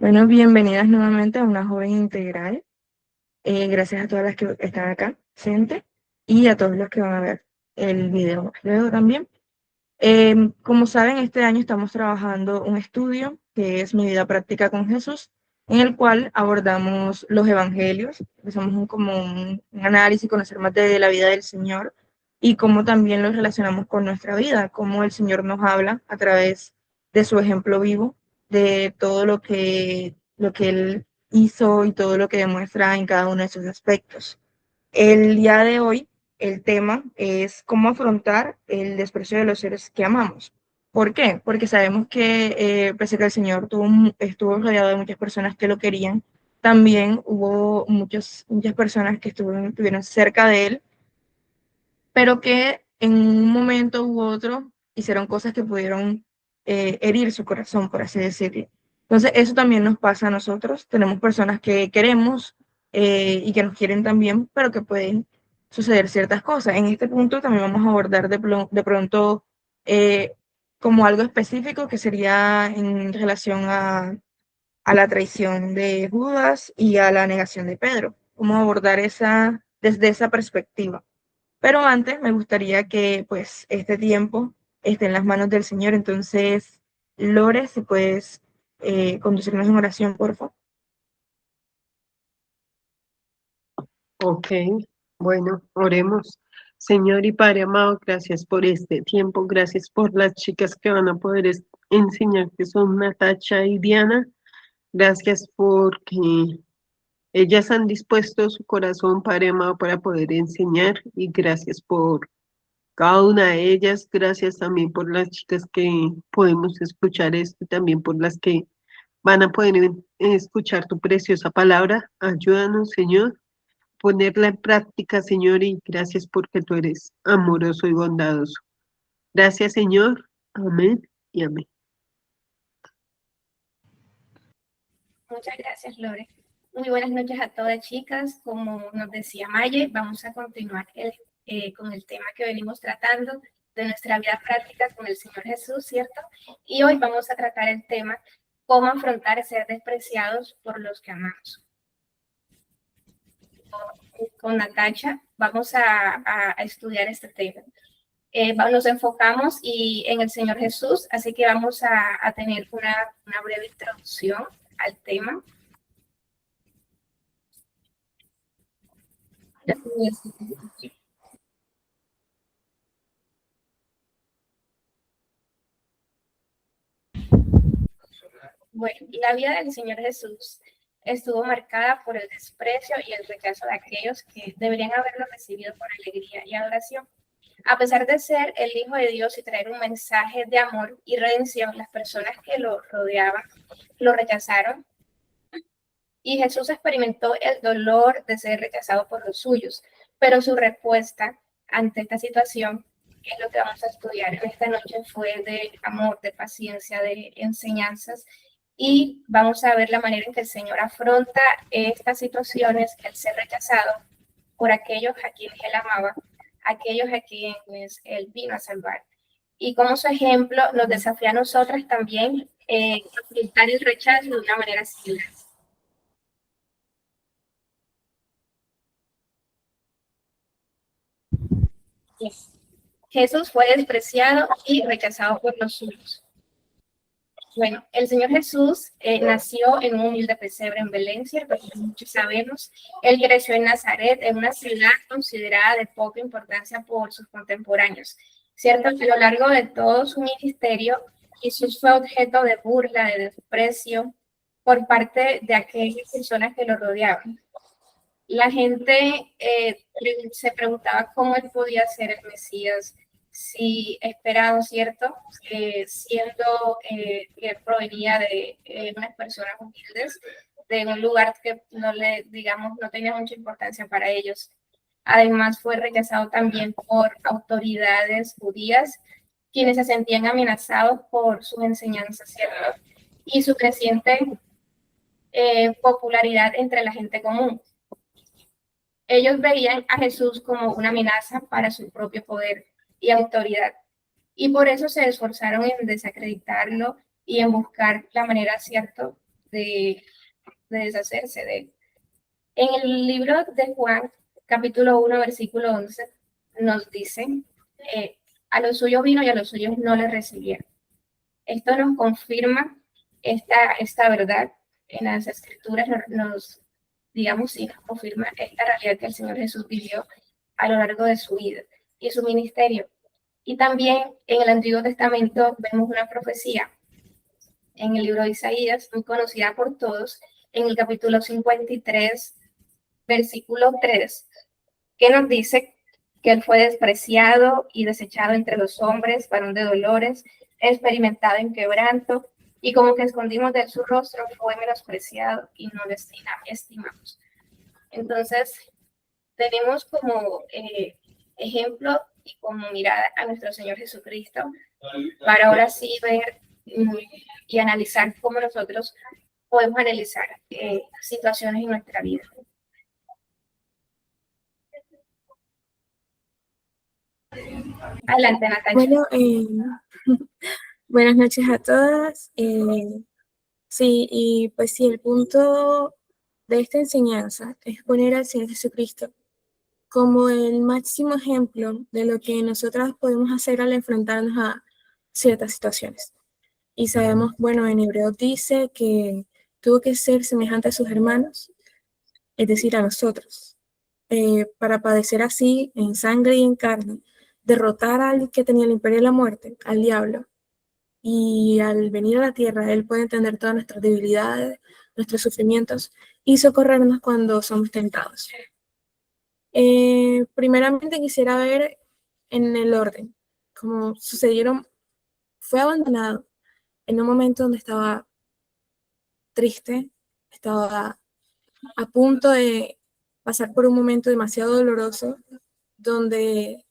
Bueno, bienvenidas nuevamente a Una Joven Integral. Gracias a todas las que están acá presentes y a todos los que van a ver el video luego también. Como saben, este año estamos trabajando un estudio que es Mi vida práctica con Jesús, en el cual abordamos los evangelios, hacemos un análisis, conocer más de la vida del Señor y cómo también los relacionamos con nuestra vida, cómo el Señor nos habla a través de su ejemplo vivo, de todo lo que Él hizo y todo lo que demuestra en cada uno de sus aspectos. El día de hoy, el tema es cómo afrontar el desprecio de los seres que amamos. ¿Por qué? Porque sabemos que, pese a que el Señor estuvo rodeado de muchas personas que lo querían, también hubo muchas personas que estuvieron cerca de él, pero que en un momento u otro hicieron cosas que pudieron herir su corazón, por así decirlo. Entonces, eso también nos pasa a nosotros. Tenemos personas que queremos y que nos quieren también, pero que pueden suceder ciertas cosas. En este punto también vamos a abordar de pronto eh, como algo específico que sería en relación a la traición de Judas y a la negación de Pedro. Cómo abordar esa desde esa perspectiva. Pero antes me gustaría que pues este tiempo esté en las manos del Señor. Entonces, Lore, si puedes conducirnos en oración, por favor. Ok, bueno, oremos. Señor y Padre amado, gracias por este tiempo, gracias por las chicas que van a poder enseñar, que son Natacha y Diana. Gracias porque ellas han dispuesto su corazón, Padre amado, para poder enseñar, y gracias por cada una de ellas. Gracias también por las chicas que podemos escuchar esto y también por las que van a poder escuchar tu preciosa palabra. Ayúdanos, Señor, ponerla en práctica, Señor, y gracias porque tú eres amoroso y bondadoso. Gracias, Señor. Amén y amén. Muchas gracias, Lore. Muy buenas noches a todas, chicas. Como nos decía Maye, vamos a continuar con el tema que venimos tratando de nuestra vida práctica con el Señor Jesús, ¿cierto? Y hoy vamos a tratar el tema cómo afrontar ser despreciados por los que amamos. Con Natacha vamos a estudiar este tema. Nos enfocamos en el Señor Jesús, así que vamos a tener una breve introducción al tema. Bueno, la vida del Señor Jesús estuvo marcada por el desprecio y el rechazo de aquellos que deberían haberlo recibido con alegría y adoración. A pesar de ser el Hijo de Dios y traer un mensaje de amor y redención, las personas que lo rodeaban lo rechazaron y Jesús experimentó el dolor de ser rechazado por los suyos, pero su respuesta ante esta situación, que es lo que vamos a estudiar en esta noche, fue de amor, de paciencia, de enseñanzas, y vamos a ver la manera en que el Señor afronta estas situaciones, el ser rechazado por aquellos a quienes Él amaba, aquellos a quienes Él vino a salvar. Y como su ejemplo nos desafía a nosotras también a afrontar el rechazo de una manera similar. Jesús fue despreciado y rechazado por los suyos. Bueno, el Señor Jesús nació en un humilde pesebre en Belén, ¿cierto? Como muchos sabemos. Él creció en Nazaret, en una ciudad considerada de poca importancia por sus contemporáneos, ¿cierto? A lo largo de todo su ministerio, Jesús fue objeto de burla, de desprecio por parte de aquellas personas que lo rodeaban. La gente se preguntaba cómo él podía ser el Mesías, si esperado, ¿cierto? Siendo que provenía de unas personas humildes, de un lugar que no le, digamos, no tenía mucha importancia para ellos. Además, fue rechazado también por autoridades judías, quienes se sentían amenazados por sus enseñanzas, ¿cierto? Y su creciente popularidad entre la gente común. Ellos veían a Jesús como una amenaza para su propio poder y autoridad, y por eso se esforzaron en desacreditarlo y en buscar la manera, ¿cierto?, de deshacerse de él. En el libro de Juan, capítulo 1, versículo 11, nos dice, a los suyos vino y a los suyos no le recibieron. Esto nos confirma esta verdad en las escrituras, digamos, sí, nos confirma esta realidad que el Señor Jesús vivió a lo largo de su vida y su ministerio. Y también en el Antiguo Testamento vemos una profecía en el libro de Isaías, muy conocida por todos, en el capítulo 53, versículo 3, que nos dice que él fue despreciado y desechado entre los hombres, varón de dolores, experimentado en quebranto, y como que escondimos de él su rostro, fue menospreciado y no le estimamos. Entonces, tenemos como ejemplo y como mirada a nuestro Señor Jesucristo para ahora sí ver y analizar cómo nosotros podemos analizar situaciones en nuestra vida. Adelante, Natalia. Bueno, buenas noches a todas. Sí, y pues sí, el punto de esta enseñanza es poner al Señor Jesucristo como el máximo ejemplo de lo que nosotras podemos hacer al enfrentarnos a ciertas situaciones. Y sabemos, bueno, en Hebreos dice que tuvo que ser semejante a sus hermanos, es decir, a nosotros, para padecer así en sangre y en carne, derrotar al que tenía el imperio de la muerte, al diablo. Y al venir a la tierra, Él puede entender todas nuestras debilidades, nuestros sufrimientos y socorrernos cuando somos tentados. Primeramente quisiera ver en el orden, cómo sucedieron, fue abandonado en un momento donde estaba triste, estaba a punto de pasar por un momento demasiado doloroso, donde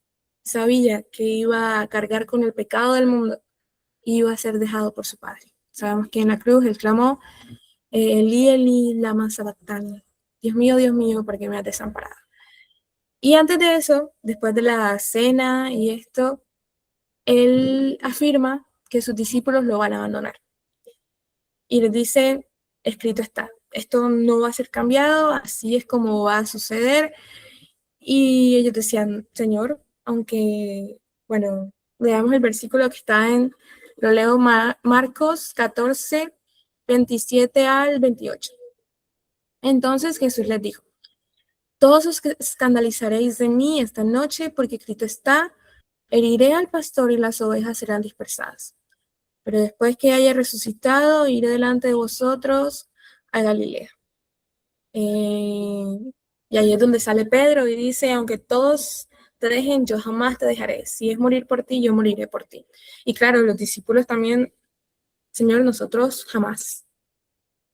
sabía que iba a cargar con el pecado del mundo y iba a ser dejado por su padre. Sabemos que en la cruz él clamó, Elí, Elí, lama sabactani, Dios mío, ¿por qué me has desamparado? Y antes de eso, después de la cena y esto, él afirma que sus discípulos lo van a abandonar. Y les dice, escrito está, esto no va a ser cambiado, así es como va a suceder. Y ellos decían, Señor, aunque, bueno, leamos el versículo que está lo leo Marcos 14, 27 al 28. Entonces Jesús les dijo, todos os escandalizaréis de mí esta noche, porque escrito está, heriré al pastor y las ovejas serán dispersadas. Pero después que haya resucitado, iré delante de vosotros a Galilea. Y ahí es donde sale Pedro y dice, aunque todos te dejen, yo jamás te dejaré. Si es morir por ti, yo moriré por ti. Y claro, los discípulos también, Señor, nosotros jamás.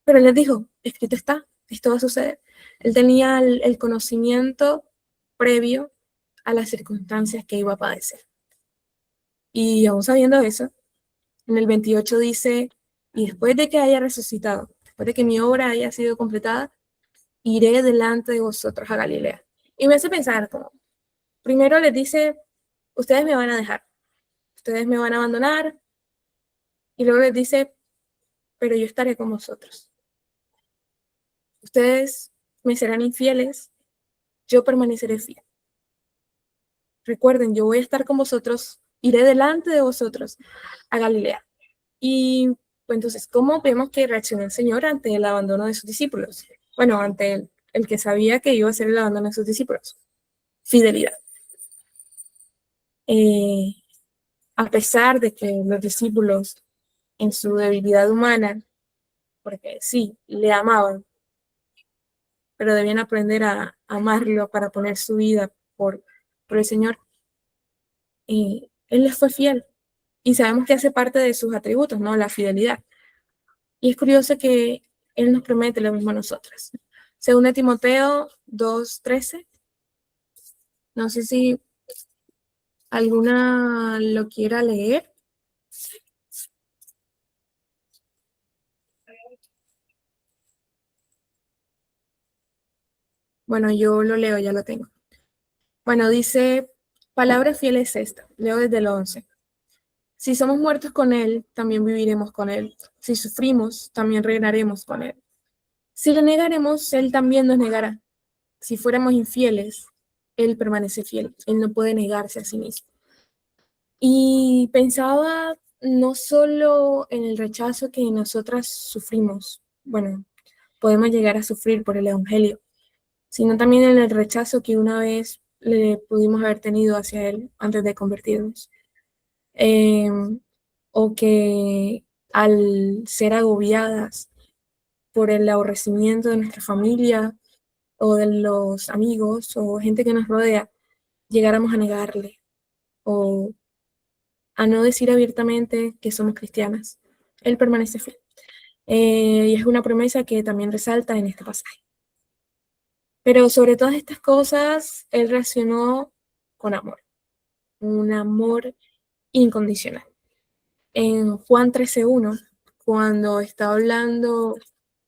Pero él les dijo, escrito está, esto va a suceder. Él tenía el conocimiento previo a las circunstancias que iba a padecer. Y aún sabiendo eso, en el 28 dice, y después de que haya resucitado, después de que mi obra haya sido completada, iré delante de vosotros a Galilea. Y me hace pensar, como, primero les dice, ustedes me van a dejar, ustedes me van a abandonar, y luego les dice, pero yo estaré con vosotros. Ustedes me serán infieles, yo permaneceré fiel. Recuerden, yo voy a estar con vosotros, iré delante de vosotros a Galilea. Y pues, entonces, ¿cómo vemos que reaccionó el Señor ante el abandono de sus discípulos? Bueno, ante el que sabía que iba a ser el abandono de sus discípulos. Fidelidad. A pesar de que los discípulos, en su debilidad humana, porque sí, le amaban, pero debían aprender a amarlo para poner su vida por el Señor, Él les fue fiel. Y sabemos que hace parte de sus atributos, ¿no? La fidelidad. Y es curioso que Él nos promete lo mismo a nosotras. Según Timoteo 2:13, no sé si alguna lo quiera leer. Bueno, yo lo leo, ya lo tengo. Bueno, dice, palabra fiel es esta, leo desde el 11. Si somos muertos con Él, también viviremos con Él. Si sufrimos, también reinaremos con Él. Si le negaremos, Él también nos negará. Si fuéramos infieles, Él permanece fiel. Él no puede negarse a sí mismo. Y pensaba no solo en el rechazo que nosotras sufrimos, bueno, podemos llegar a sufrir por el Evangelio, sino también en el rechazo que una vez le pudimos haber tenido hacia Él antes de convertirnos. O que al ser agobiadas por el aborrecimiento de nuestra familia o de los amigos o gente que nos rodea, llegáramos a negarle o a no decir abiertamente que somos cristianas. Él permanece fiel. Y es una promesa que también resalta en este pasaje. Pero sobre todas estas cosas, Él reaccionó con amor, un amor incondicional. En Juan 13:1, cuando está hablando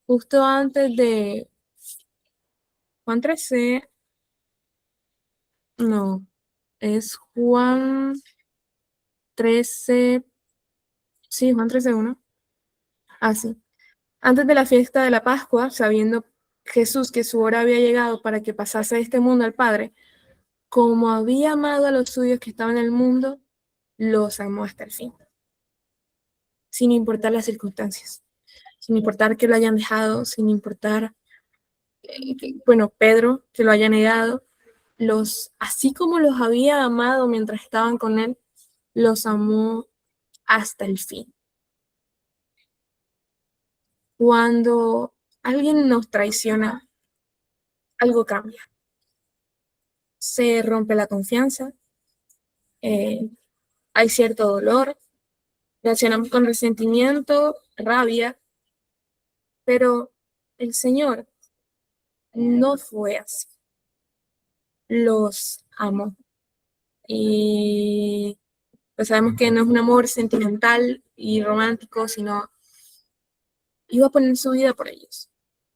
justo antes de Juan 13, no, es Juan 13, sí, Juan 13:1, así. Antes de la fiesta de la Pascua, sabiendo Jesús que su hora había llegado para que pasase de este mundo al Padre, como había amado a los suyos que estaban en el mundo, los amó hasta el fin, sin importar las circunstancias, sin importar que lo hayan dejado, sin importar, bueno, Pedro, que lo haya negado, así como los había amado mientras estaban con él, los amó hasta el fin. Cuando alguien nos traiciona, algo cambia. Se rompe la confianza, hay cierto dolor, reaccionamos con resentimiento, rabia, pero el Señor no fue así. Los amó. Y pues sabemos que no es un amor sentimental y romántico, sino iba a poner su vida por ellos,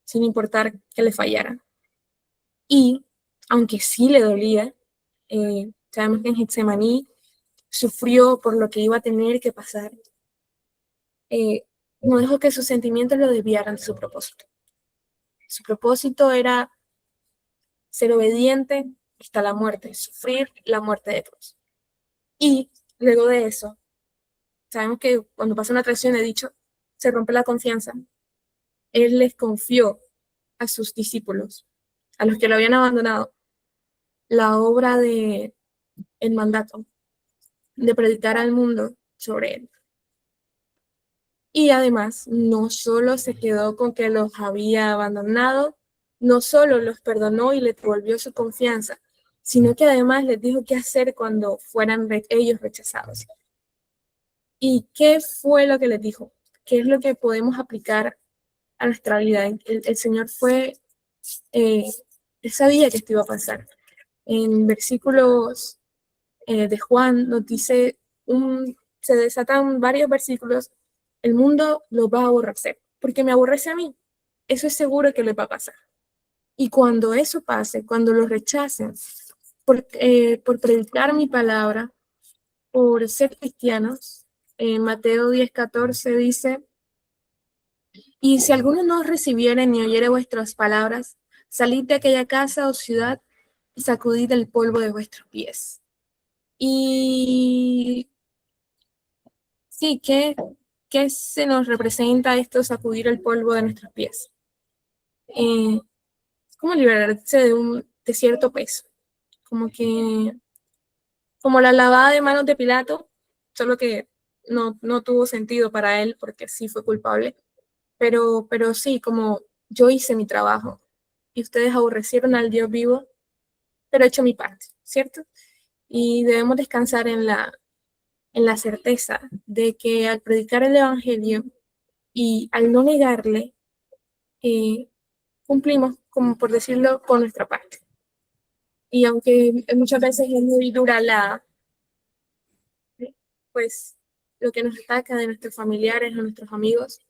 sin importar que le fallaran. Y aunque sí le dolía, sabemos que en Getsemaní sufrió por lo que iba a tener que pasar, no dejó que sus sentimientos lo desviaran de su propósito. Su propósito era ser obediente hasta la muerte, sufrir la muerte de cruz. Y luego de eso, sabemos que cuando pasa una traición, he dicho, se rompe la confianza. Él les confió a sus discípulos, a los que lo habían abandonado, la obra de el mandato, de predicar al mundo sobre él. Y además, no solo se quedó con que los había abandonado, no solo los perdonó y les devolvió su confianza, sino que además les dijo qué hacer cuando fueran ellos rechazados. ¿Y qué fue lo que les dijo? ¿Qué es lo que podemos aplicar a nuestra vida? El Señor él sabía que esto iba a pasar. En versículos de Juan nos dice, se desatan varios versículos, el mundo los va a aborrecer, porque me aborrece a mí. Eso es seguro que les va a pasar. Y cuando eso pase, cuando los rechacen por predicar mi palabra, por ser cristianos, Mateo 10:14 dice, y si alguno no os recibiere ni oyere vuestras palabras, salid de aquella casa o ciudad y sacudid el polvo de vuestros pies. Y sí, ¿qué se nos representa esto, sacudir el polvo de nuestros pies? Es como liberarse de cierto peso, como la lavada de manos de Pilato, solo que no tuvo sentido para él porque sí fue culpable, pero sí, como yo hice mi trabajo y ustedes aborrecieron al Dios vivo, pero he hecho mi parte, ¿cierto? Y debemos descansar en la certeza de que al predicar el Evangelio y al no negarle, cumplimos, como por decirlo, con nuestra parte. Y aunque muchas veces es muy dura pues, lo que nos ataca de nuestros familiares o nuestros amigos,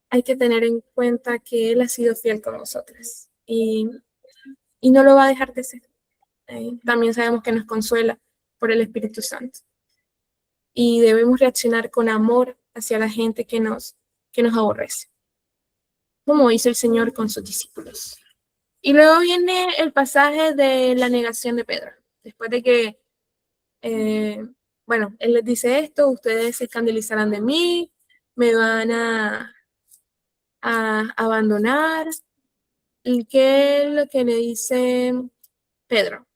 hay que tener en cuenta que Él ha sido fiel con nosotros y no lo va a dejar de ser. También sabemos que nos consuela por el Espíritu Santo. y debemos reaccionar con amor hacia la gente que nos aborrece, como hizo el Señor con sus discípulos. Y luego viene el pasaje de la negación de Pedro. Después de que, bueno, él les dice esto, ustedes se escandalizarán de mí, me van a abandonar. ¿Y qué es lo que le dice Pedro?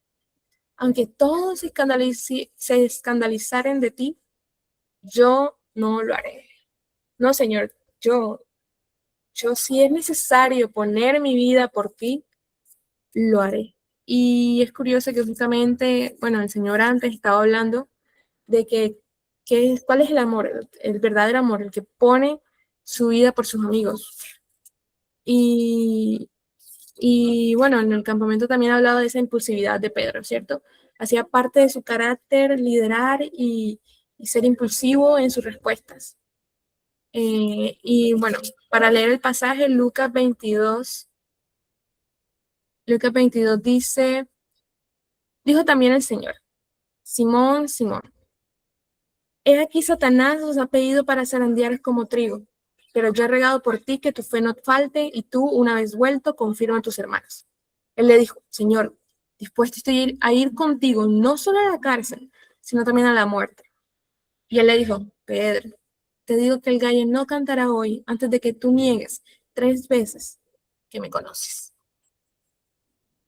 Aunque todos se escandalizaren de ti, yo no lo haré. No, Señor, yo si es necesario poner mi vida por ti, lo haré. Y es curioso que justamente, bueno, el Señor antes estaba hablando de cuál es el amor, el verdadero amor, el que pone su vida por sus amigos. Y bueno, en el campamento también hablaba de esa impulsividad de Pedro, ¿cierto? Hacía parte de su carácter liderar y ser impulsivo en sus respuestas. Y bueno, para leer el pasaje, Lucas 22 dice, dijo también el Señor, Simón, Simón, he aquí Satanás os ha pedido para zarandearos como trigo, pero yo he regado por ti que tu fe no falte y tú, una vez vuelto, confirma a tus hermanos. Él le dijo, Señor, dispuesto estoy a ir contigo, no solo a la cárcel, sino también a la muerte. Y él le dijo, Pedro, te digo que el gallo no cantará hoy antes de que tú niegues 3 veces que me conoces.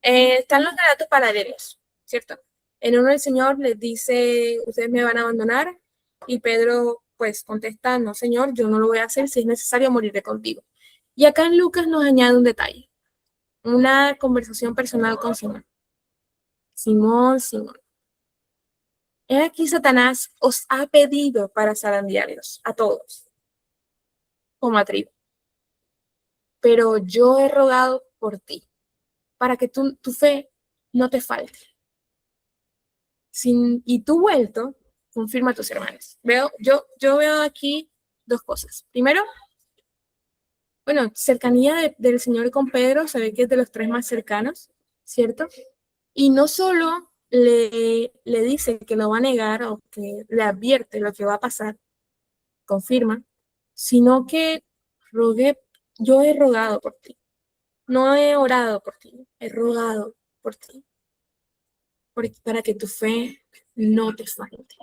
Están los relatos paralelos, ¿cierto? En uno el Señor les dice, ustedes me van a abandonar, y Pedro pues contesta, no Señor, yo no lo voy a hacer, si es necesario moriré contigo. Y acá en Lucas nos añade un detalle, una conversación personal con Simón. Simón, Simón, he aquí Satanás os ha pedido para zarandearlos a todos, como a trigo. Pero yo he rogado por ti, para que tu fe no te falte. Y tú vuelto, confirma a tus hermanos. Yo veo aquí 2 cosas. Primero, bueno, cercanía del Señor con Pedro, se ve que es de los 3 más cercanos, ¿cierto? Y no solo le dice que lo va a negar o que le advierte lo que va a pasar, confirma, sino que yo he rogado por ti. No he orado por ti, he rogado por ti, para que tu fe no te falte.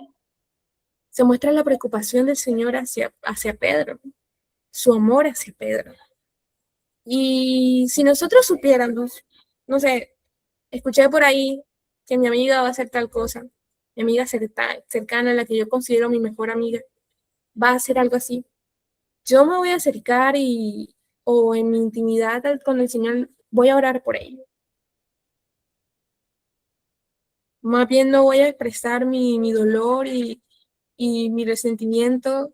Se muestra la preocupación del Señor hacia Pedro, su amor hacia Pedro. Y si nosotros supiéramos, no sé, escuché por ahí que mi amiga va a hacer tal cosa, mi amiga cercana, la que yo considero mi mejor amiga, va a hacer algo así, yo me voy a acercar o en mi intimidad con el Señor voy a orar por ella. Más bien no voy a expresar mi dolor y mi resentimiento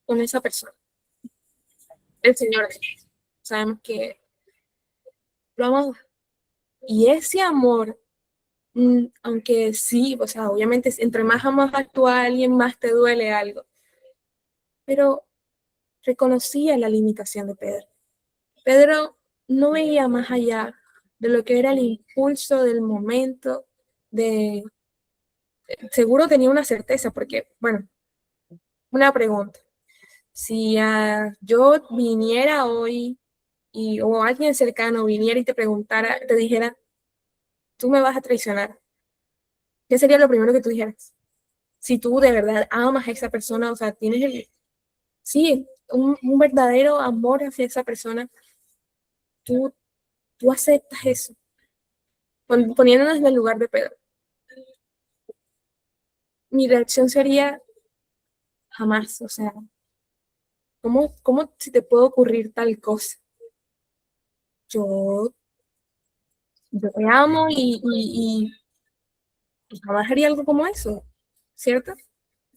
con esa persona. El Señor, sabemos que lo amamos. Y ese amor, aunque sí, o sea, obviamente entre más amas a alguien, más te duele algo. Pero reconocía la limitación de Pedro. Pedro no veía más allá de lo que era el impulso del momento, seguro tenía una certeza, porque, bueno, una pregunta. Si yo viniera hoy o alguien cercano viniera y te preguntara, te dijera, tú me vas a traicionar, ¿qué sería lo primero que tú dijeras? Si tú de verdad amas a esa persona, o sea, tienes un verdadero amor hacia esa persona, tú aceptas eso, poniéndonos en el lugar de Pedro. Mi reacción sería, jamás, o sea, ¿cómo si te puede ocurrir tal cosa? Yo te amo y jamás haría algo como eso, ¿cierto?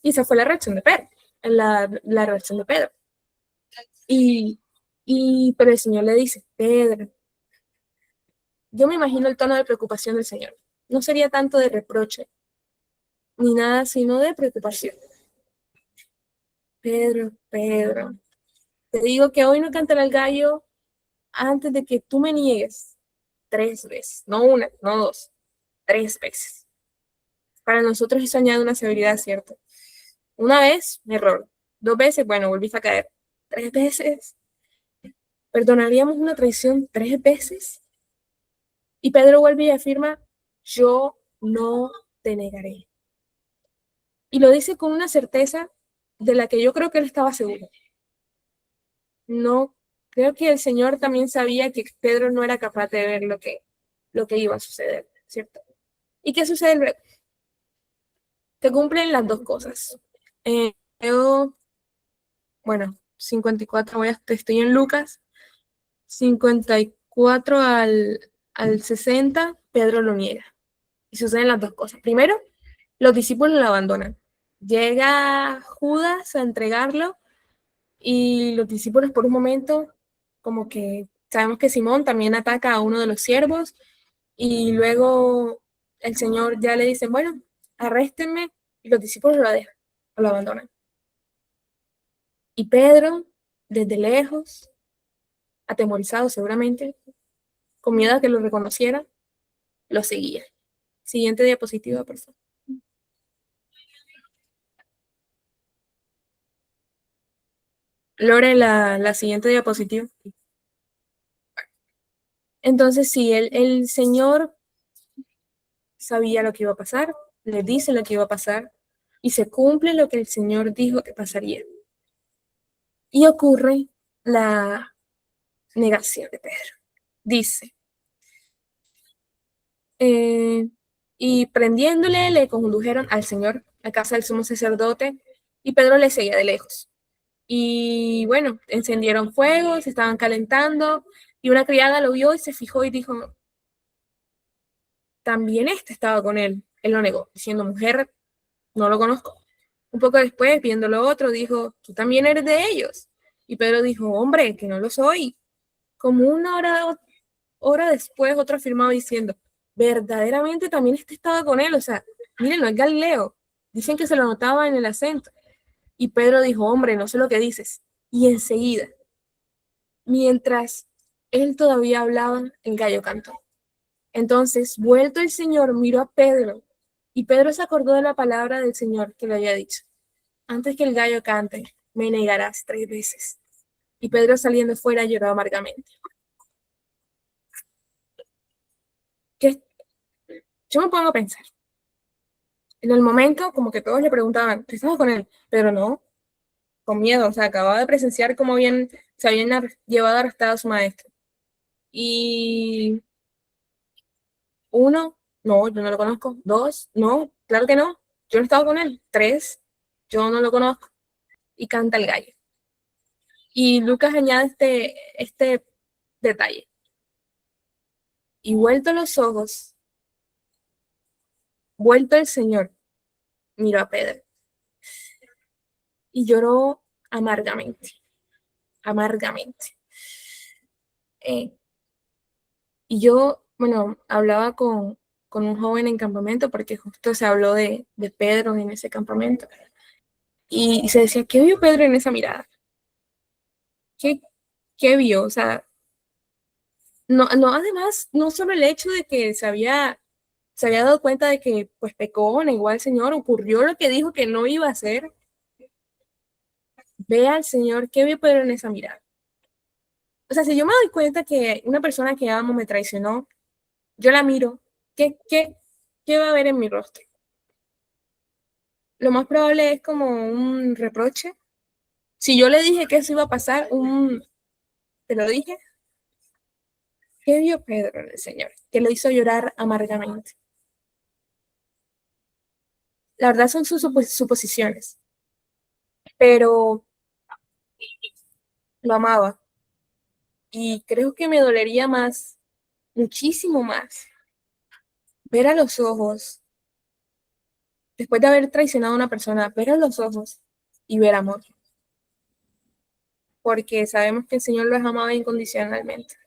Y esa fue la reacción de Pedro, la reacción de Pedro. Pero el Señor le dice, Pedro, yo me imagino el tono de preocupación del Señor. No sería tanto de reproche, ni nada, sino de preocupación. Pedro, te digo que hoy no cantará el gallo antes de que tú me niegues 3 veces, no una, no 2, 3 veces. para nosotros eso añade una severidad, ¿cierto? Una vez, error. 2 veces, bueno, volviste a caer. 3 veces, ¿perdonaríamos una traición 3 veces? Y Pedro vuelve y afirma, yo no te negaré. Y lo dice con una certeza de la que yo creo que él estaba seguro. No, creo que el Señor también sabía que Pedro no era capaz de ver lo que iba a suceder, ¿cierto? ¿Y qué sucede luego? Se cumplen las dos cosas. Yo, bueno, 54, estoy en Lucas, 54 al 60, Pedro lo niega. Y suceden las dos cosas. Primero, los discípulos lo abandonan. Llega Judas a entregarlo y los discípulos por un momento, como que sabemos que Simón también ataca a uno de los siervos y luego el Señor ya le dice, bueno, arréstenme, y los discípulos lo dejan, lo abandonan. Y Pedro, desde lejos, atemorizado seguramente, con miedo a que lo reconociera, lo seguía. Siguiente diapositiva, por favor. Lore, la siguiente diapositiva. Entonces, sí, el Señor sabía lo que iba a pasar, le dice lo que iba a pasar, y se cumple lo que el Señor dijo que pasaría. Y ocurre la negación de Pedro. Dice, y prendiéndole, le condujeron al Señor a casa del sumo sacerdote, y Pedro le seguía de lejos. Y bueno, encendieron fuego, se estaban calentando, y una criada lo vio y se fijó y dijo, también este estaba con él. Él lo negó, diciendo, mujer, no lo conozco. Un poco después, viendo lo otro, dijo, tú también eres de ellos. Y Pedro dijo, hombre, que no lo soy. Como una hora después, otro afirmaba diciendo, verdaderamente también este estaba con él. O sea, miren, no es Galileo. Dicen que se lo notaba en el acento. Y Pedro dijo, hombre, no sé lo que dices. Y enseguida, mientras él todavía hablaba, el gallo cantó. Entonces, vuelto el Señor, miró a Pedro, y Pedro se acordó de la palabra del Señor que le había dicho. Antes que el gallo cante, me negarás 3 veces. Y Pedro saliendo fuera lloró amargamente. ¿Qué? Yo me pongo a pensar. En el momento, como que todos le preguntaban, ¿tú estabas con él? Pero no, con miedo. O sea, acababa de presenciar cómo se habían llevado arrestado a su maestro. Y 1, no, yo no lo conozco. 2, no, claro que no. Yo no estaba con él. 3, yo no lo conozco. Y canta el gallo. Y Lucas añade este detalle. Y vuelto los ojos, vuelto el Señor, miró a Pedro y lloró amargamente, amargamente. Y yo, bueno, hablaba con un joven en campamento porque justo se habló de Pedro en ese campamento. Y se decía, ¿qué vio Pedro en esa mirada? ¿Qué vio? O sea, no, además, no solo el hecho de que se había dado cuenta de que pues pecó, negó al Señor, ocurrió lo que dijo que no iba a hacer. Ve al Señor, ¿qué vio Pedro en esa mirada? O sea, si yo me doy cuenta que una persona que amo me traicionó, yo la miro, ¿qué va a haber en mi rostro? Lo más probable es como un reproche. Si yo le dije que eso iba a pasar, te lo dije. ¿Qué vio Pedro en el Señor? Que lo hizo llorar amargamente. La verdad son sus suposiciones, pero lo amaba. Y creo que me dolería más, muchísimo más, ver a los ojos, después de haber traicionado a una persona, ver a los ojos y ver amor. Porque sabemos que el Señor los amaba incondicionalmente.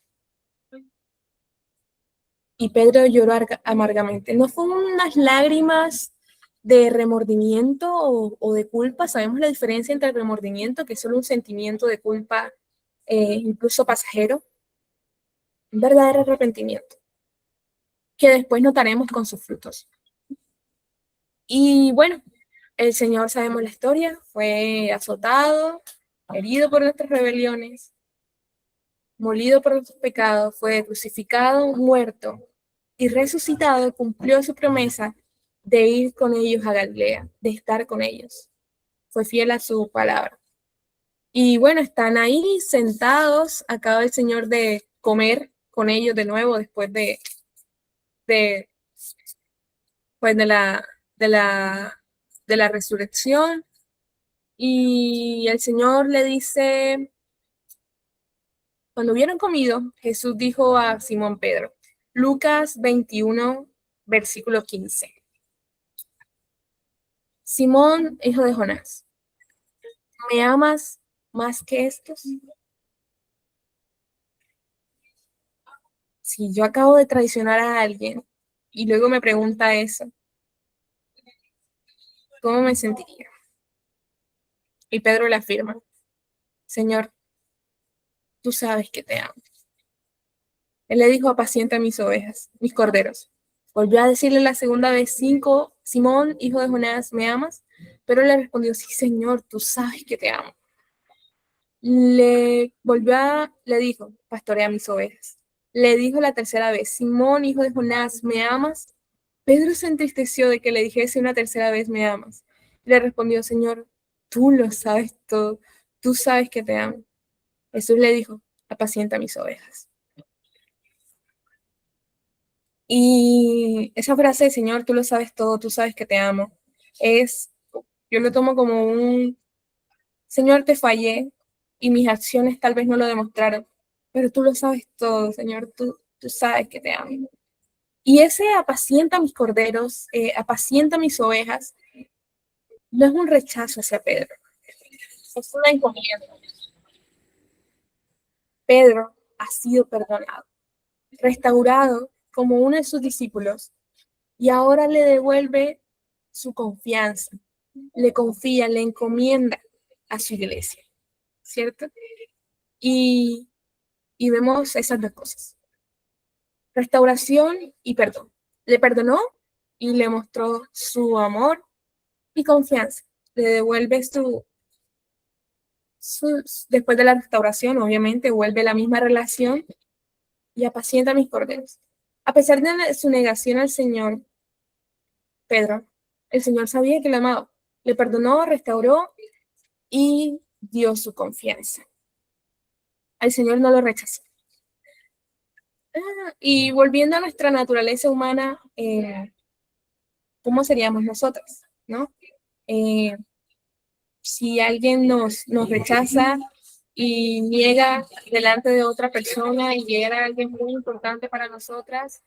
Y Pedro lloró amargamente. No fueron unas lágrimas de remordimiento o de culpa. Sabemos la diferencia entre el remordimiento, que es solo un sentimiento de culpa, incluso pasajero, un verdadero arrepentimiento, que después notaremos con sus frutos. Y bueno, el Señor, sabemos la historia, fue azotado, herido por nuestras rebeliones, molido por nuestros pecados, fue crucificado, muerto y resucitado, cumplió su promesa de ir con ellos a Galilea, de estar con ellos. Fue fiel a su palabra. Y bueno, están ahí sentados, acaba el Señor de comer con ellos de nuevo después de, pues de la resurrección. Y el Señor le dice, cuando hubieron comido, Jesús dijo a Simón Pedro, Lucas 21, versículo 15. Simón, hijo de Jonás, ¿me amas más que estos? Si yo acabo de traicionar a alguien y luego me pregunta eso, ¿cómo me sentiría? Y Pedro le afirma, Señor, tú sabes que te amo. Él le dijo, apacienta mis ovejas, mis corderos. Volvió a decirle la segunda vez, Simón, hijo de Jonás, ¿me amas? Pero le respondió, sí, Señor, tú sabes que te amo. Le dijo, pastorea mis ovejas. Le dijo la tercera vez, Simón, hijo de Jonás, ¿me amas? Pedro se entristeció de que le dijese una tercera vez, ¿me amas? Le respondió, Señor, tú lo sabes todo, tú sabes que te amo. Jesús le dijo, apacienta mis ovejas. Y esa frase, Señor, tú lo sabes todo, tú sabes que te amo, yo lo tomo como un, Señor, te fallé y mis acciones tal vez no lo demostraron, pero tú lo sabes todo, Señor, tú sabes que te amo. Y ese apacienta mis corderos, apacienta mis ovejas, no es un rechazo hacia Pedro, es una encomienda. Pedro ha sido perdonado, restaurado como uno de sus discípulos, y ahora le devuelve su confianza, le confía, le encomienda a su iglesia, ¿cierto? Y vemos esas dos cosas, restauración y perdón. Le perdonó y le mostró su amor y confianza. Le devuelve después de la restauración, obviamente, vuelve la misma relación y apacienta a mis corderos. A pesar de su negación al Señor, Pedro, el Señor sabía que le amaba. Le perdonó, restauró y dio su confianza. Al Señor no lo rechazó. Y volviendo a nuestra naturaleza humana, ¿cómo seríamos nosotros? ¿No? Si alguien nos rechaza y niega delante de otra persona y era alguien muy importante para nosotras,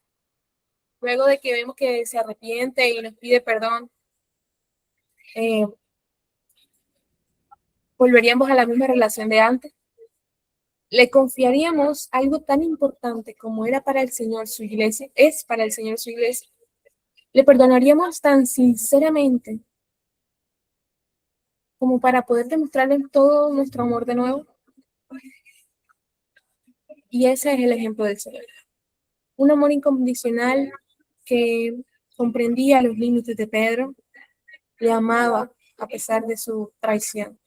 luego de que vemos que se arrepiente y nos pide perdón, volveríamos a la misma relación de antes. Le confiaríamos algo tan importante como era para el Señor su iglesia, es para el Señor su iglesia. Le perdonaríamos tan sinceramente como para poder demostrarle todo nuestro amor de nuevo. Y ese es el ejemplo del Señor. Un amor incondicional que comprendía los límites de Pedro, le amaba a pesar de su traición.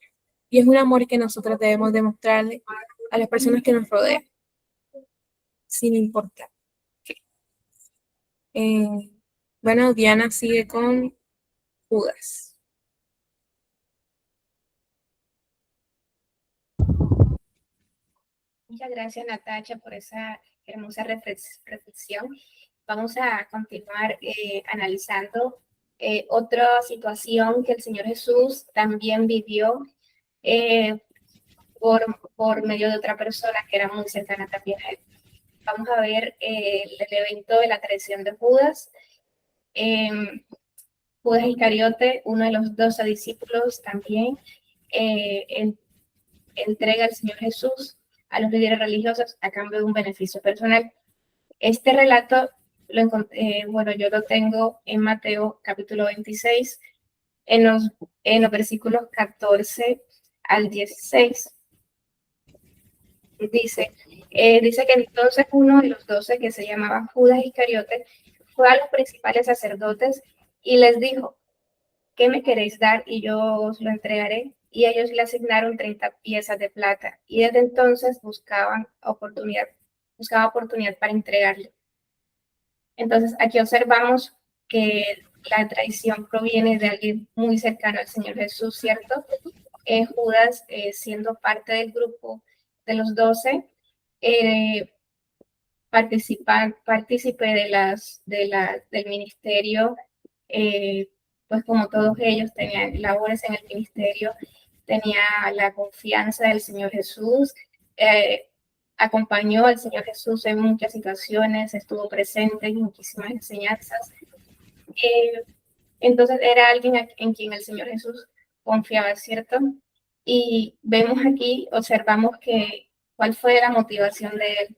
Y es un amor que nosotros debemos demostrarle a las personas que nos rodean, sin importar. Bueno, Diana sigue con Judas. Muchas gracias, Natacha, por esa hermosa reflexión. Vamos a continuar analizando otra situación que el Señor Jesús también vivió por medio de otra persona que era muy cercana también a él. Vamos a ver el evento de la traición de Judas. Judas Iscariote, uno de los 12 discípulos, también entrega al Señor Jesús a los líderes religiosos a cambio de un beneficio personal. Este relato, yo lo tengo en Mateo capítulo 26, en los versículos 14 al 16. Dice que entonces uno de los 12, que se llamaba Judas Iscariote, fue a los principales sacerdotes y les dijo, ¿qué me queréis dar? Y yo os lo entregaré. Y ellos le asignaron 30 piezas de plata. Y desde entonces buscaba oportunidad para entregarle. Entonces, aquí observamos que la traición proviene de alguien muy cercano al Señor Jesús, ¿cierto? Judas, siendo parte del grupo de los 12, partícipe del ministerio, pues como todos ellos tenían labores en el ministerio, tenía la confianza del Señor Jesús, acompañó al Señor Jesús en muchas situaciones, estuvo presente en muchísimas enseñanzas. Entonces era alguien en quien el Señor Jesús confiaba, ¿cierto? Y vemos aquí, observamos que cuál fue la motivación de él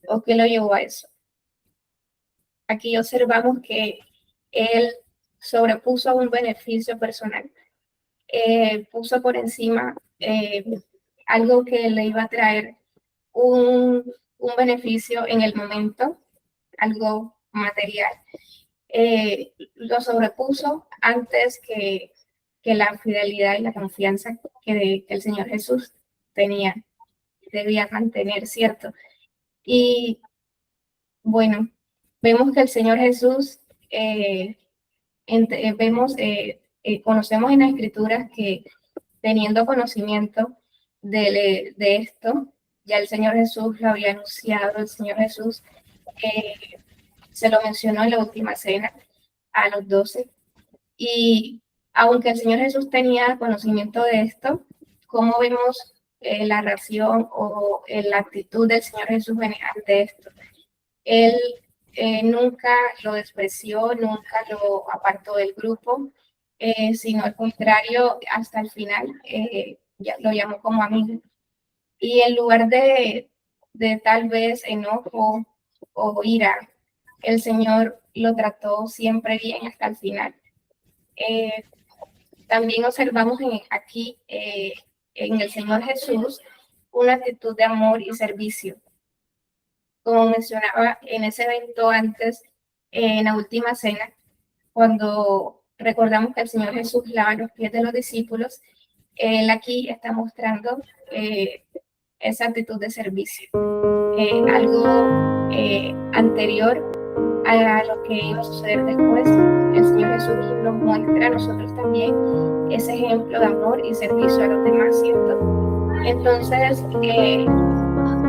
o qué lo llevó a eso. Aquí observamos que él sobrepuso un beneficio personal, puso por encima algo que le iba a traer un beneficio en el momento, algo material. Lo sobrepuso antes que la fidelidad y la confianza que el Señor Jesús debía mantener, ¿cierto? Y bueno, vemos que el Señor Jesús, conocemos en las Escrituras que teniendo conocimiento de esto, ya el Señor Jesús lo había anunciado, el Señor Jesús se lo mencionó en la última cena a los 12. Y aunque el Señor Jesús tenía conocimiento de esto, ¿cómo vemos la reacción o la actitud del Señor Jesús ante esto? Él nunca lo despreció, nunca lo apartó del grupo, sino al contrario, hasta el final lo llamó como amigo. Y en lugar de tal vez enojo o ira, el Señor lo trató siempre bien hasta el final. También observamos aquí en el Señor Jesús una actitud de amor y servicio. Como mencionaba en ese evento antes, en la última cena, cuando recordamos que el Señor Jesús lava los pies de los discípulos, él aquí está mostrando esa actitud de servicio, algo anterior a lo que iba a suceder después. El Señor Jesús nos muestra a nosotros también ese ejemplo de amor y servicio a los demás, ¿cierto? Entonces,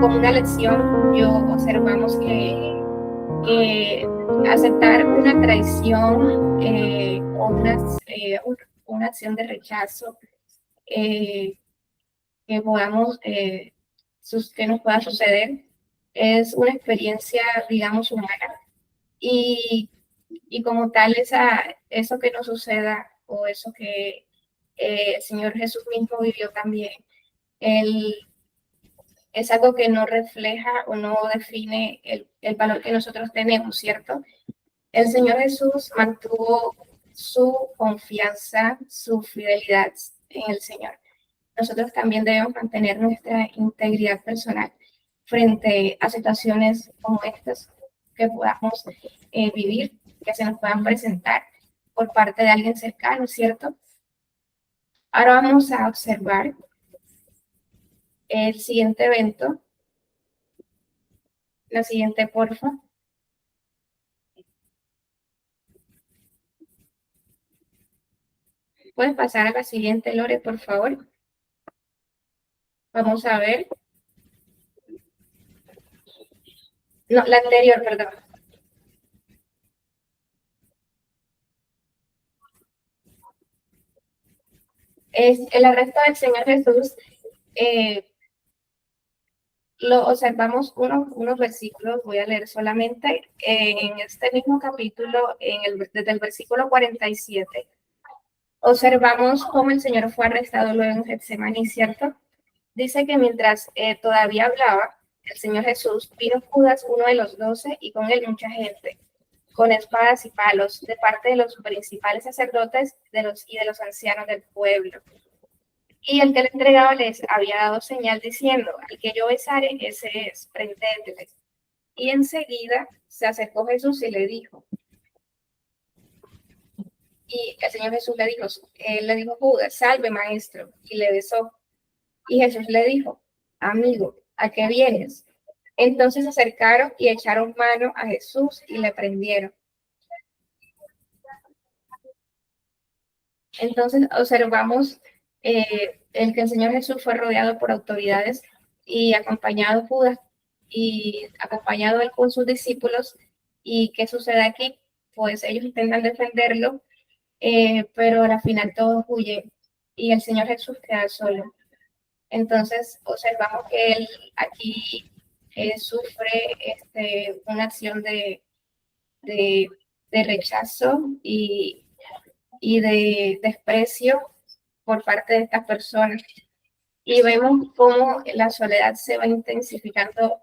como una lección, observamos que aceptar una traición o una acción de rechazo que nos pueda suceder es una experiencia, digamos, humana. Y como tal, eso que nos suceda o eso que el Señor Jesús mismo vivió también, es algo que no refleja o no define el valor que nosotros tenemos, ¿cierto? El Señor Jesús mantuvo su confianza, su fidelidad en el Señor. Nosotros también debemos mantener nuestra integridad personal frente a situaciones como estas que podamos vivir, que se nos puedan presentar por parte de alguien cercano, ¿cierto? Ahora vamos a observar el siguiente evento. La siguiente, porfa. ¿Puedes pasar a la siguiente, Lore, por favor? Vamos a ver. No, la anterior, perdón. Es el arresto del Señor Jesús. Lo observamos unos versículos, voy a leer solamente en este mismo capítulo, desde el versículo 47. Observamos cómo el Señor fue arrestado luego en Getsemaní, ¿cierto? Dice que mientras todavía hablaba, el Señor Jesús, vino Judas, uno de los 12, y con él mucha gente, con espadas y palos, de parte de los principales sacerdotes y de los ancianos del pueblo. Y el que le entregaba les había dado señal diciendo, al que yo besare, ese es, prendedle. Y enseguida se acercó Jesús y le dijo, Y el Señor Jesús le dijo Judas, salve maestro, y le besó. Y Jesús le dijo, amigo, ¿a qué vienes? Entonces se acercaron y echaron mano a Jesús y le prendieron. Entonces observamos el que el Señor Jesús fue rodeado por autoridades y acompañado Judas y acompañado él con sus discípulos. ¿Y qué sucede aquí? Pues ellos intentan defenderlo, pero al final todos huyen y el Señor Jesús queda solo. Entonces observamos que él aquí sufre una acción de rechazo y de desprecio por parte de estas personas. Y vemos cómo la soledad se va intensificando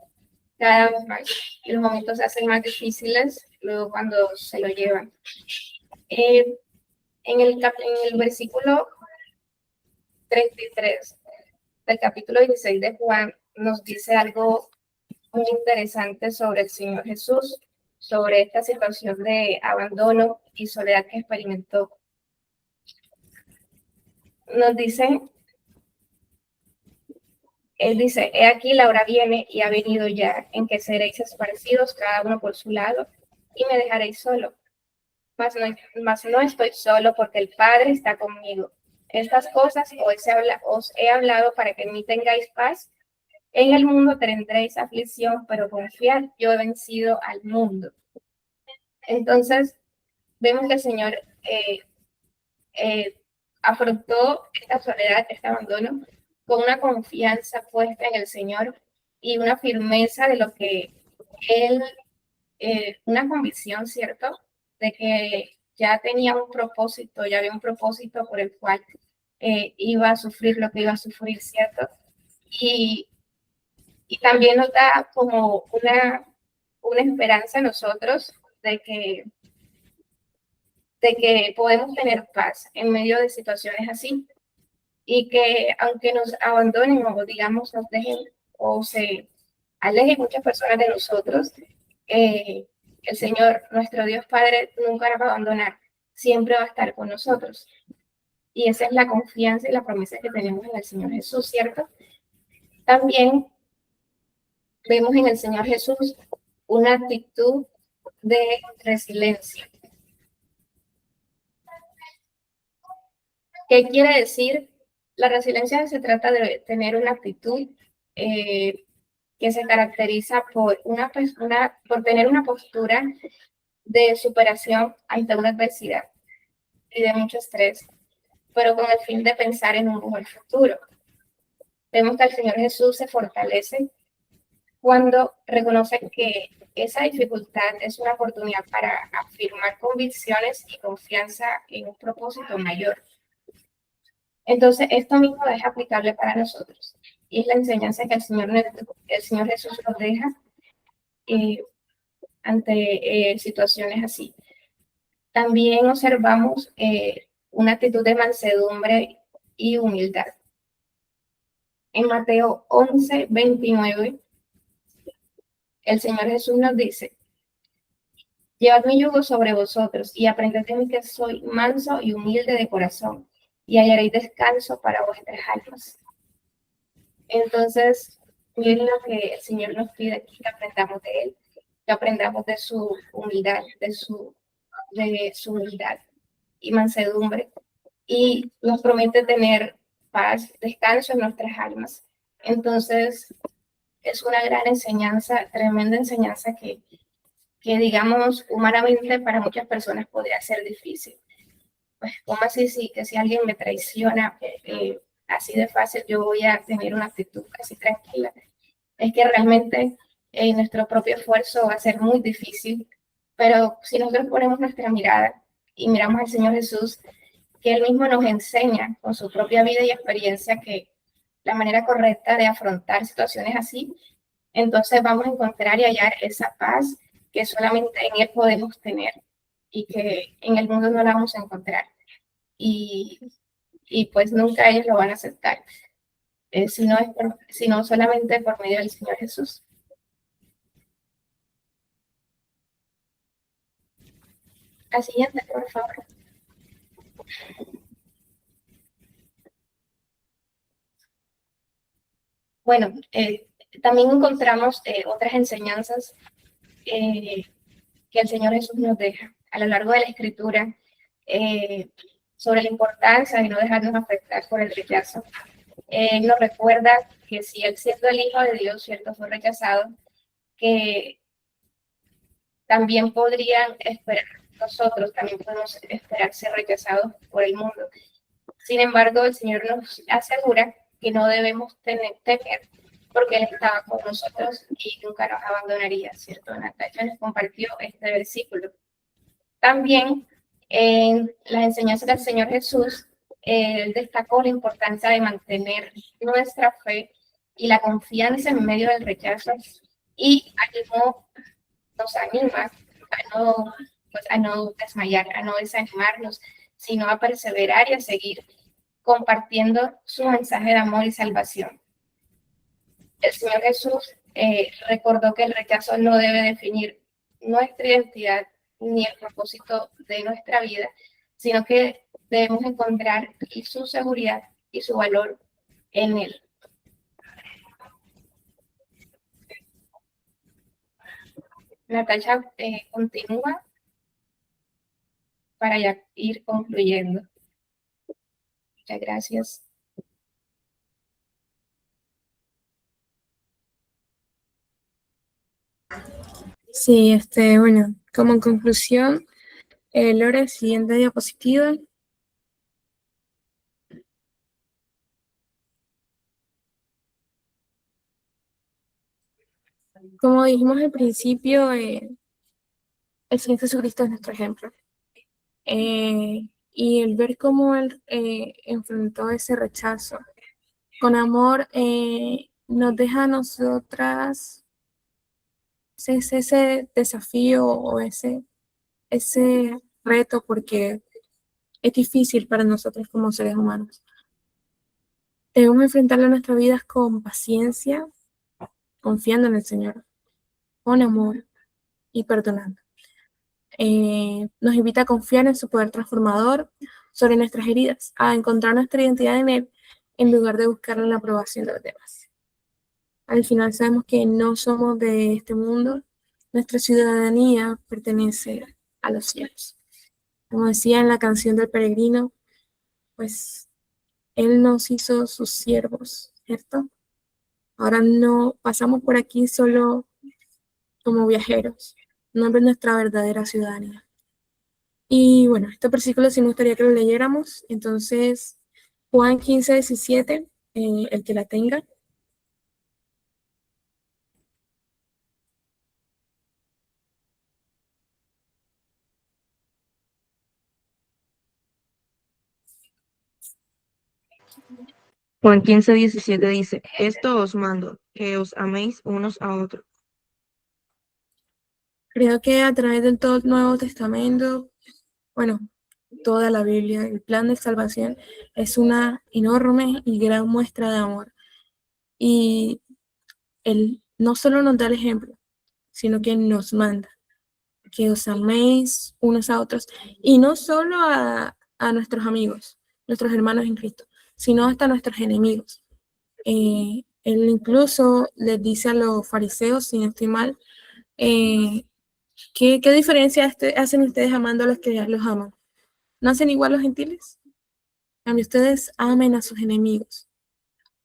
cada vez más y los momentos se hacen más difíciles luego cuando se lo llevan. En el versículo 33 del capítulo 16 de Juan nos dice algo muy interesante sobre el Señor Jesús, sobre esta situación de abandono y soledad que experimentó. Nos dice, él dice, he aquí la hora viene y ha venido ya en que seréis esparcidos cada uno por su lado y me dejaréis solo. Mas no estoy solo porque el Padre está conmigo. Estas cosas os he hablado para que en mí tengáis paz. En el mundo tendréis aflicción, pero confiad, yo he vencido al mundo. Entonces, vemos que el Señor afrontó esta soledad, este abandono, con una confianza puesta en el Señor y una firmeza de lo que Él, una convicción, ¿cierto? De que ya tenía un propósito, ya había un propósito por el cual iba a sufrir lo que iba a sufrir, ¿cierto? Y también nos da como una esperanza a nosotros de que podemos tener paz en medio de situaciones así y que aunque nos abandonen o digamos nos dejen o se alejen muchas personas de nosotros, el Señor, nuestro Dios Padre, nunca nos va a abandonar, siempre va a estar con nosotros. Y esa es la confianza y la promesa que tenemos en el Señor Jesús, ¿cierto? También vemos en el Señor Jesús una actitud de resiliencia. ¿Qué quiere decir? La resiliencia se trata de tener una actitud que se caracteriza por tener una postura de superación ante una adversidad y de mucho estrés, pero con el fin de pensar en un mejor futuro. Vemos que el Señor Jesús se fortalece cuando reconoce que esa dificultad es una oportunidad para afirmar convicciones y confianza en un propósito mayor. Entonces, esto mismo es aplicable para nosotros. Y es la enseñanza que el Señor Jesús nos deja ante situaciones así. También observamos una actitud de mansedumbre y humildad. En Mateo 11:29, el Señor Jesús nos dice, llevad mi yugo sobre vosotros y aprended de mí que soy manso y humilde de corazón, y hallaréis descanso para vuestras almas. Entonces, miren lo que el Señor nos pide aquí, que aprendamos de Él, que aprendamos de su humildad, de su humildad y mansedumbre, y nos promete tener paz, descanso en nuestras almas. Entonces, es una gran enseñanza, tremenda enseñanza que digamos, humanamente para muchas personas podría ser difícil. Pues, ¿cómo así? Que si alguien me traiciona, así de fácil yo voy a tener una actitud casi tranquila. Es que realmente nuestro propio esfuerzo va a ser muy difícil, pero si nosotros ponemos nuestra mirada y miramos al Señor Jesús, que Él mismo nos enseña con su propia vida y experiencia que la manera correcta de afrontar situaciones así, entonces vamos a encontrar y hallar esa paz que solamente en Él podemos tener y que en el mundo no la vamos a encontrar. Y pues nunca ellos lo van a aceptar, sino solamente por medio del Señor Jesús. La siguiente, por favor. Bueno, también encontramos otras enseñanzas que el Señor Jesús nos deja a lo largo de la Escritura sobre la importancia de no dejarnos afectar por el rechazo. Nos recuerda que si Él, siendo el Hijo de Dios, cierto, fue rechazado, que también podrían esperar, nosotros también podemos esperar ser rechazados por el mundo. Sin embargo, el Señor nos asegura que no debemos temer, porque Él estaba con nosotros y nunca nos abandonaría, ¿cierto? Natacha nos compartió este versículo. También en las enseñanzas del Señor Jesús, Él destacó la importancia de mantener nuestra fe y la confianza en medio del rechazo y nos anima a no desmayar, a no desanimarnos, sino a perseverar y a seguir compartiendo su mensaje de amor y salvación. El Señor Jesús recordó que el rechazo no debe definir nuestra identidad ni el propósito de nuestra vida, sino que debemos encontrar su seguridad y su valor en Él. Natacha continúa para ya ir concluyendo. Muchas gracias. Sí, bueno, como conclusión, Lore, siguiente diapositiva. Como dijimos al principio, el Señor Jesucristo es nuestro ejemplo. Y el ver cómo Él enfrentó ese rechazo con amor nos deja a nosotras ese desafío o ese reto, porque es difícil para nosotros como seres humanos. Debemos enfrentarlo a nuestras vidas con paciencia, confiando en el Señor, con amor y perdonando. Nos invita a confiar en su poder transformador sobre nuestras heridas, a encontrar nuestra identidad en Él, en lugar de buscar la aprobación de los demás. Al final sabemos que no somos de este mundo, nuestra ciudadanía pertenece a los cielos. Como decía en la canción del peregrino, pues Él nos hizo sus siervos, ¿cierto? Ahora no pasamos por aquí solo como viajeros, no es nuestra verdadera ciudadanía. Y bueno, este versículo sí me gustaría que lo leyéramos. Entonces, Juan 15:17, el que la tenga. Juan 15:17 dice, esto os mando, que os améis unos a otros. Creo que a través del todo el Nuevo Testamento, bueno, toda la Biblia, el plan de salvación es una enorme y gran muestra de amor. Y Él no solo nos da el ejemplo, sino que nos manda que os améis unos a otros, y no solo a nuestros amigos, nuestros hermanos en Cristo, sino hasta a nuestros enemigos. Él incluso les dice a los fariseos, si no estoy mal, ¿qué diferencia hacen ustedes amando a los que los aman? ¿No hacen igual los gentiles? También ustedes amen a sus enemigos,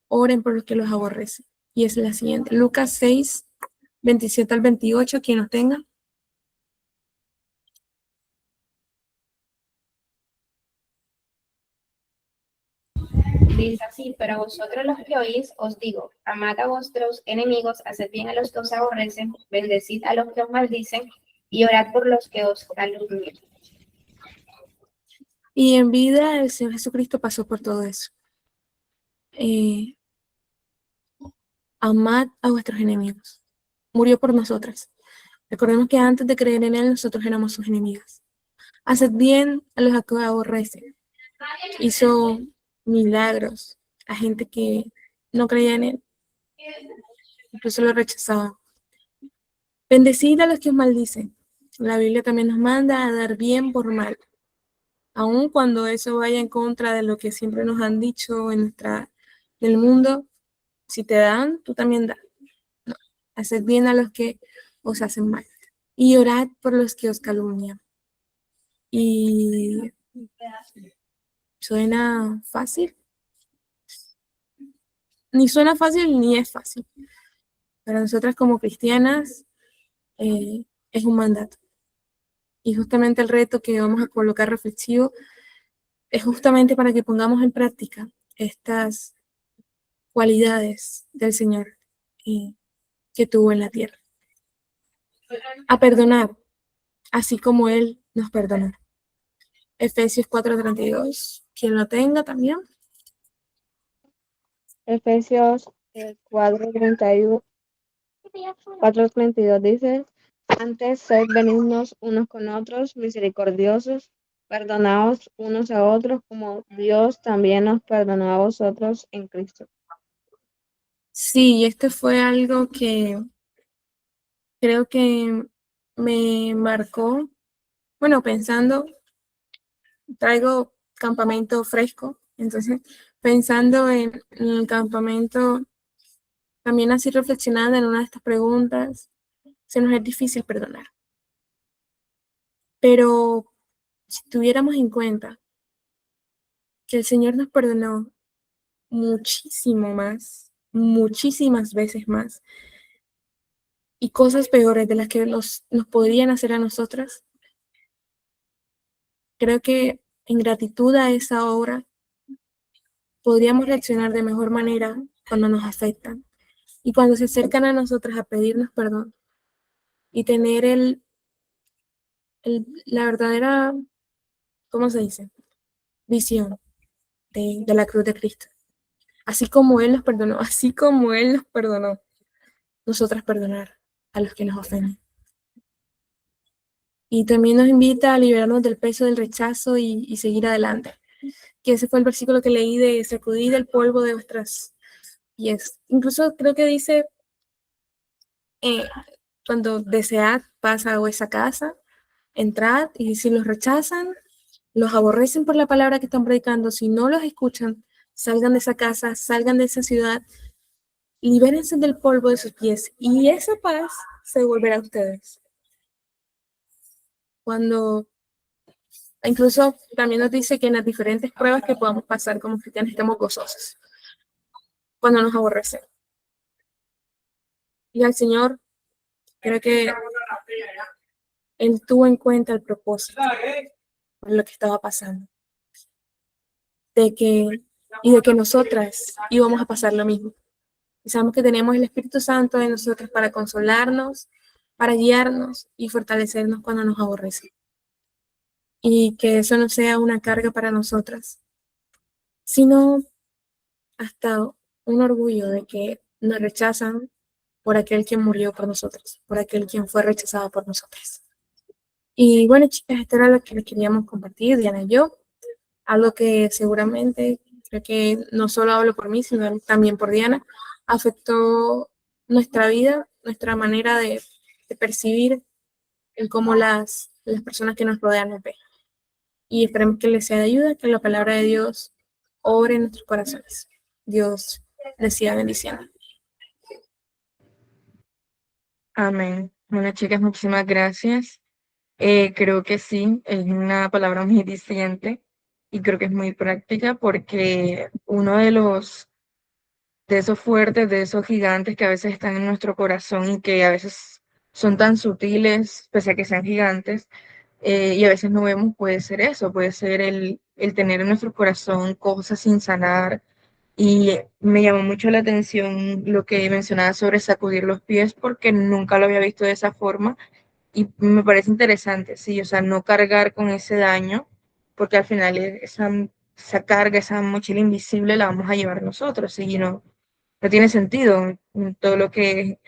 oren por los que los aborrecen. Y es la siguiente, Lucas 6:27-28, quien nos tenga. Dice así, pero vosotros los que oís, os digo, amad a vuestros enemigos, haced bien a los que os aborrecen, bendecid a los que os maldicen, y orad por los que os calumnian. Y en vida el Señor Jesucristo pasó por todo eso. Amad a vuestros enemigos. Murió por nosotras. Recordemos que antes de creer en Él, nosotros éramos sus enemigas. Haced bien a los que aborrecen. Hizo milagros a gente que no creía en Él. Incluso lo rechazaban. Bendecid a los que os maldicen. La Biblia también nos manda a dar bien por mal. aun cuando eso vaya en contra de lo que siempre nos han dicho en el mundo. Si te dan, tú también das. No. Haced bien a los que os hacen mal y orad por los que os calumnian. Y suena fácil, ni suena fácil ni es fácil. Para nosotras como cristianas es un mandato. Y justamente el reto que vamos a colocar reflexivo es justamente para que pongamos en práctica estas cualidades del Señor que tuvo en la tierra. A perdonar, así como Él nos perdonó. Efesios 4:32. Quien lo tenga también. Efesios 4:32 dice, antes sed benignos unos con otros, misericordiosos, perdonaos unos a otros como Dios también nos perdonó a vosotros en Cristo. Sí, este fue algo que creo que me marcó. Bueno, pensando, traigo campamento fresco, entonces pensando en el campamento, también así reflexionando en una de estas preguntas, se nos es difícil perdonar. Pero si tuviéramos en cuenta que el Señor nos perdonó muchísimo más, muchísimas veces más, y cosas peores de las que nos podrían hacer a nosotras, creo que en gratitud a esa obra podríamos reaccionar de mejor manera cuando nos afectan y cuando se acercan a nosotras a pedirnos perdón y tener la verdadera, ¿cómo se dice? Visión de la cruz de Cristo. Así como Él nos perdonó, así como Él nos perdonó, nosotras perdonar a los que nos ofenden. Y también nos invita a liberarnos del peso del rechazo y seguir adelante. Que ese fue el versículo que leí de sacudir el polvo de vuestras pies. Incluso creo que dice, cuando desead pasa a vuestra casa, entrad, y si los rechazan, los aborrecen por la palabra que están predicando, si no los escuchan, salgan de esa casa, salgan de esa ciudad, libérense del polvo de sus pies y esa paz se devolverá a ustedes. Cuando incluso también nos dice que en las diferentes pruebas que podamos pasar como cristianos estemos gozosos cuando nos aborrecen. Y al Señor, creo que Él tuvo en cuenta el propósito de lo que estaba pasando, de que nosotras íbamos a pasar lo mismo. Y sabemos que tenemos el Espíritu Santo en nosotros para consolarnos, para guiarnos y fortalecernos cuando nos aborrecen. Y que eso no sea una carga para nosotras, sino hasta un orgullo de que nos rechazan por aquel quien murió por nosotros, por aquel quien fue rechazado por nosotras. Y bueno, chicas, esto era lo que les queríamos compartir, Diana y yo. Algo que seguramente, creo que no solo hablo por mí, sino también por Diana, afectó nuestra vida, nuestra manera de percibir el cómo las personas que nos rodean nos ven. Y esperemos que les sea de ayuda, que la palabra de Dios obre en nuestros corazones. Dios les siga bendiciendo. Amén. Bueno, chicas, muchísimas gracias. Creo que sí, es una palabra muy diciente y creo que es muy práctica porque uno de esos fuertes, de esos gigantes que a veces están en nuestro corazón y que a veces son tan sutiles, pese a que sean gigantes, y a veces no vemos, puede ser eso, puede ser el tener en nuestro corazón cosas sin sanar. Y me llamó mucho la atención lo que mencionaba sobre sacudir los pies porque nunca lo había visto de esa forma y me parece interesante, sí, o sea, no cargar con ese daño porque al final esa carga, esa mochila invisible la vamos a llevar nosotros, y no tiene sentido todo lo que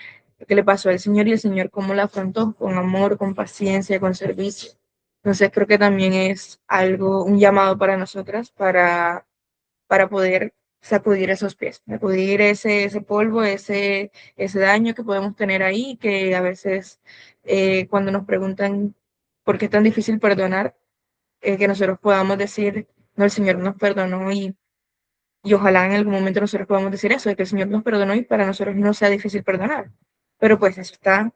le pasó al Señor y el Señor cómo la afrontó con amor, con paciencia, con servicio. Entonces creo que también es algo, un llamado para nosotras para poder sacudir esos pies, sacudir ese polvo, ese daño que podemos tener ahí, que a veces cuando nos preguntan por qué es tan difícil perdonar, que nosotros podamos decir, no, el Señor nos perdonó y ojalá en algún momento nosotros podamos decir eso, de que el Señor nos perdonó y para nosotros no sea difícil perdonar. Pero pues eso está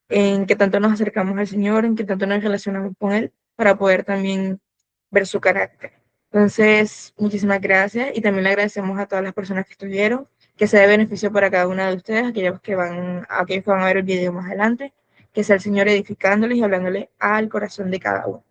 en qué tanto nos acercamos al Señor, en qué tanto nos relacionamos con Él, para poder también ver su carácter. Entonces, muchísimas gracias y también le agradecemos a todas las personas que estuvieron, que sea de beneficio para cada una de ustedes, aquellos que van a ver el video más adelante, que sea el Señor edificándoles y hablándole al corazón de cada uno.